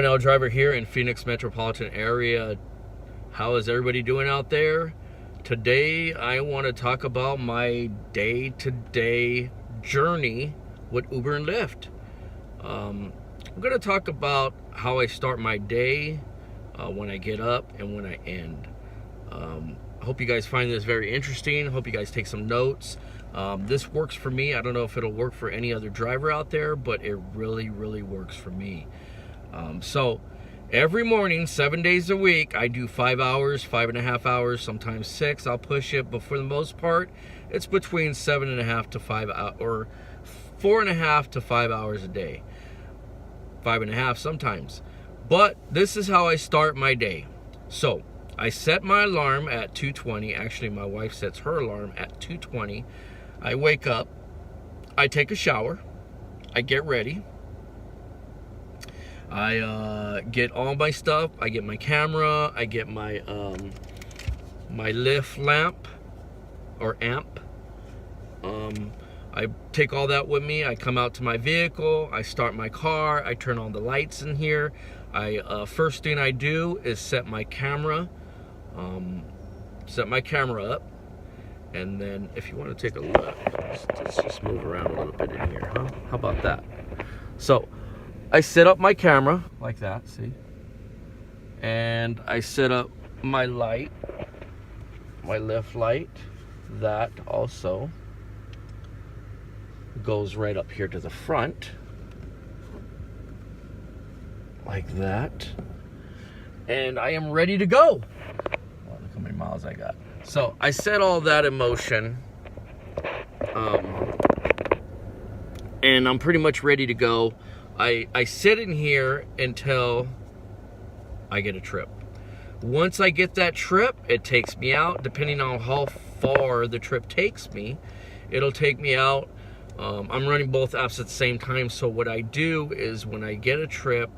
L driver here in Phoenix metropolitan area. How is everybody doing out there? Today I want to talk about my day-to-day journey with Uber and Lyft. I'm going to talk about how I start my day, when I get up and when I end. I hope you guys find this very interesting. I hope you guys take some notes. This works for me. I don't know if it'll work for any other driver out there, but it really works for me. So every morning, 7 days a week, I do 5 hours, 5.5 hours, sometimes 6. I'll push it, but for the most part, it's between 7.5 to 5 hours, or 4.5 to 5 hours a day. 5.5 sometimes. But this is how I start my day. So I set my alarm at 2:20. Actually, my wife sets her alarm at 2:20. I wake up, I take a shower, I get ready, I get all my stuff. I get my camera, I get my my Lyft lamp or amp. I take all that with me. I come out to my vehicle, I start my car, I turn on the lights in here. First thing I do is set my camera up. And then if you want to take a look, let's just move around a little bit in here, huh? How about that? So I set up my camera like that, see? And I set up my light, my Lyft light. That also goes right up here to the front, like that. And I am ready to go. Oh, look how many miles I got. So I set all that in motion, and I'm pretty much ready to go. I sit in here until I get a trip. Once I get that trip, it takes me out. Depending on how far the trip takes me, it'll take me out. I'm running both apps at the same time, so what I do is when I get a trip,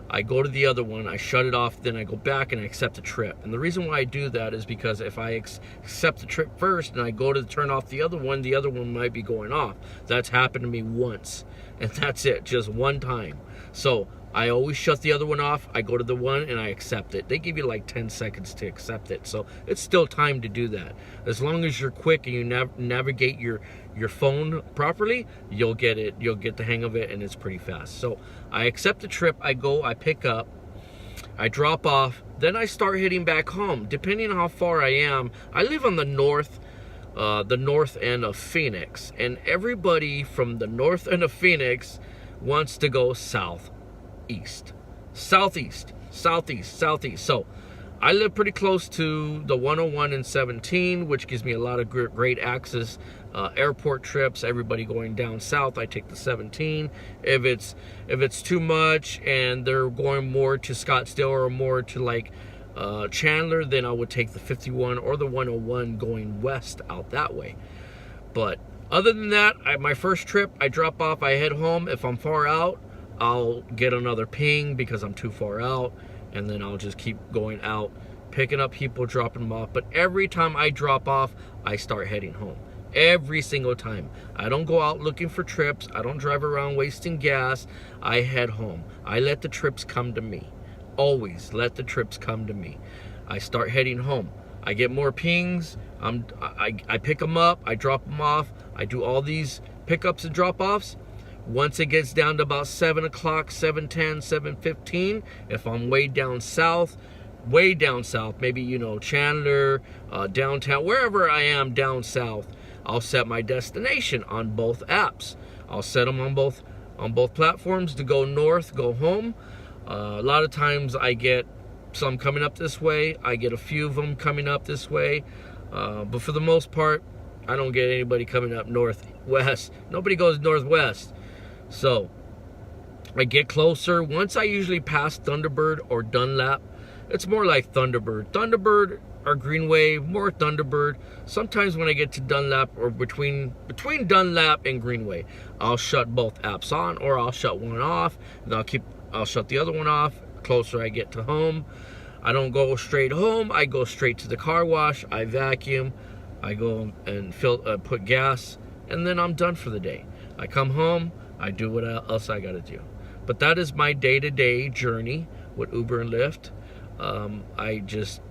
I go to the other one, I shut it off, then I go back and I accept the trip. And the reason why I do that is because if I accept the trip first and I go to turn off the other one might be going off. That's happened to me once, and that's it, just one time. So I always shut the other one off, I go to the one and I accept it. They give you like 10 seconds to accept it, so it's still time to do that. As long as you're quick and you navigate your phone properly, you'll get the hang of it, and it's pretty fast. So I accept the trip, I go, I pick up, I drop off, then I start heading back home. Depending on how far I am, I live on the north end of Phoenix, and everybody from the north end of Phoenix wants to go southeast. So I live pretty close to the 101 and 17, which gives me a lot of great access. Airport trips, everybody going down south, I take the 17. If it's too much and they're going more to Scottsdale or more to like Chandler, then I would take the 51 or the 101 going west out that way. But other than that, my first trip, I drop off, I head home. If I'm far out, I'll get another ping because I'm too far out, and then I'll just keep going out, picking up people, dropping them off. But every time I drop off, I start heading home. Every single time. I don't go out looking for trips. I don't drive around wasting gas. I head home. I let the trips come to me. Always let the trips come to me. I start heading home. I get more pings. I pick them up. I drop them off. I do all these pickups and drop-offs. Once it gets down to about 7 o'clock, 7:10, 7:15, if I'm way down south, maybe, Chandler, downtown, wherever I am down south, I'll set my destination on both apps. I'll set them on both platforms to go north, go home. A lot of times I get some coming up this way. I get a few of them coming up this way. But for the most part, I don't get anybody coming up northwest. Nobody goes northwest. So I get closer. Once I usually pass Thunderbird or Dunlap, it's more like Thunderbird. Thunderbird or Greenway, more Thunderbird. Sometimes when I get to Dunlap or between Dunlap and Greenway, I'll shut both apps on, or I'll shut one off, and I'll shut the other one off closer I get to home. I don't go straight home. I go straight to the car wash. I vacuum. I go and put gas, and then I'm done for the day. I come home. I do what else I got to do. But that is my day-to-day journey with Uber and Lyft. I just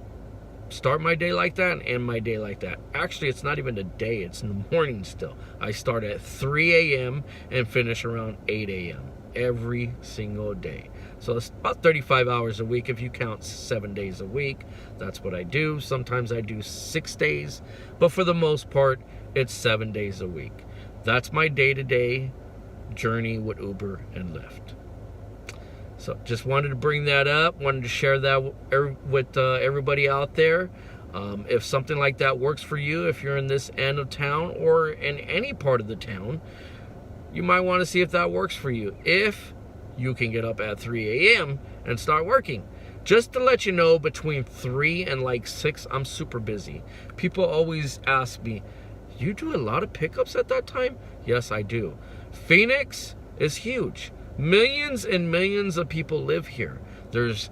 start my day like that and end my day like that. Actually, it's not even a day, it's in the morning still. I start at 3 a.m. and finish around 8 a.m. every single day. So it's about 35 hours a week if you count 7 days a week. That's what I do. Sometimes I do 6 days, but for the most part, it's 7 days a week. That's my day-to-day journey with Uber and Lyft. So just wanted to bring that up, wanted to share that with everybody out there. If something like that works for you, if you're in this end of town or in any part of the town, you might want to see if that works for you. If you can get up at 3 a.m. and start working. Just to let you know, between 3 and like 6, I'm super busy. People always ask me, you do a lot of pickups at that time? Yes, I do. Phoenix is huge. Millions and millions of people live here. There's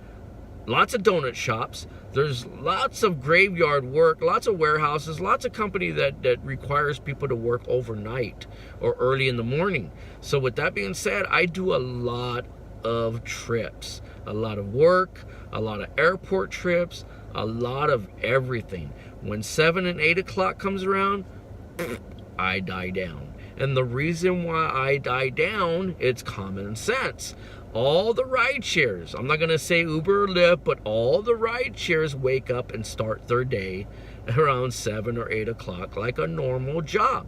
lots of donut shops. There's lots of graveyard work, lots of warehouses, lots of company that requires people to work overnight or early in the morning. So with that being said, I do a lot of trips, a lot of work, a lot of airport trips, a lot of everything. When 7 and 8 o'clock comes around, I die down. And the reason why I die down, it's common sense. All the ride shares, I'm not going to say Uber or Lyft, but all the ride shares wake up and start their day around 7 or 8 o'clock like a normal job.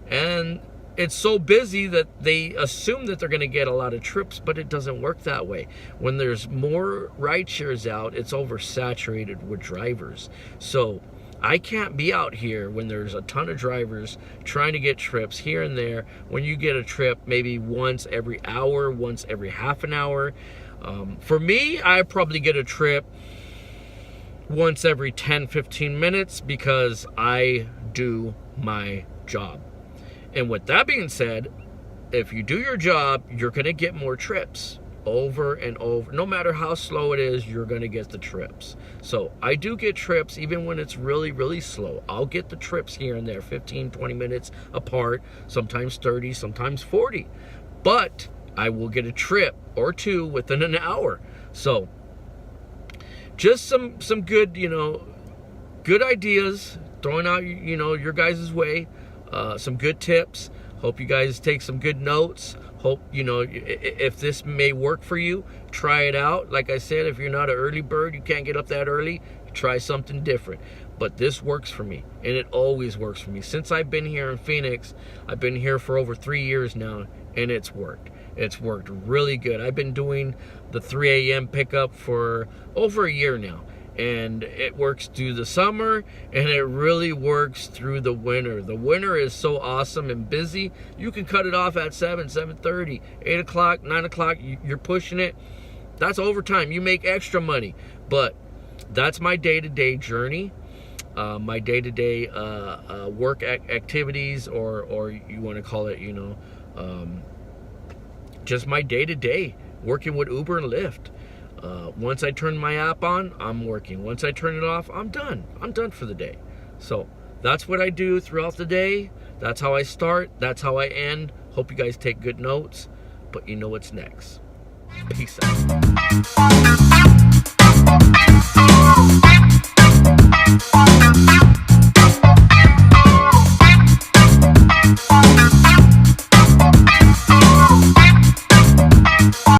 And it's so busy that they assume that they're going to get a lot of trips, but it doesn't work that way. When there's more ride shares out, it's oversaturated with drivers. So I can't be out here when there's a ton of drivers trying to get trips here and there. When you get a trip maybe once every hour, once every half an hour. For me, I probably get a trip once every 10-15 minutes because I do my job. And with that being said, if you do your job, you're going to get more trips over and over. No matter how slow it is, you're going to get the trips. So I do get trips even when it's really, really slow. I'll get the trips here and there, 15-20 minutes apart, sometimes 30, sometimes 40. But I will get a trip or two within an hour. So just some good, good ideas throwing out, your guys' way. Some good tips. Hope you guys take some good notes. Hope, if this may work for you, try it out. Like I said, if you're not an early bird, you can't get up that early, try something different. But this works for me, and it always works for me. Since I've been here in Phoenix, I've been here for over 3 years now, and it's worked. It's worked really good. I've been doing the 3 a.m. pickup for over a year now. And it works through the summer, and it really works through the winter. The winter is so awesome and busy. You can cut it off at 7, 7:30, 8 o'clock, 9 o'clock. You're pushing it. That's overtime. You make extra money. But that's my day-to-day journey, my day-to-day work activities, or you want to call it, just my day-to-day working with Uber and Lyft. Once I turn my app on, I'm working. Once I turn it off, I'm done. I'm done for the day. So that's what I do throughout the day. That's how I start. That's how I end. Hope you guys take good notes. But you know what's next. Peace out.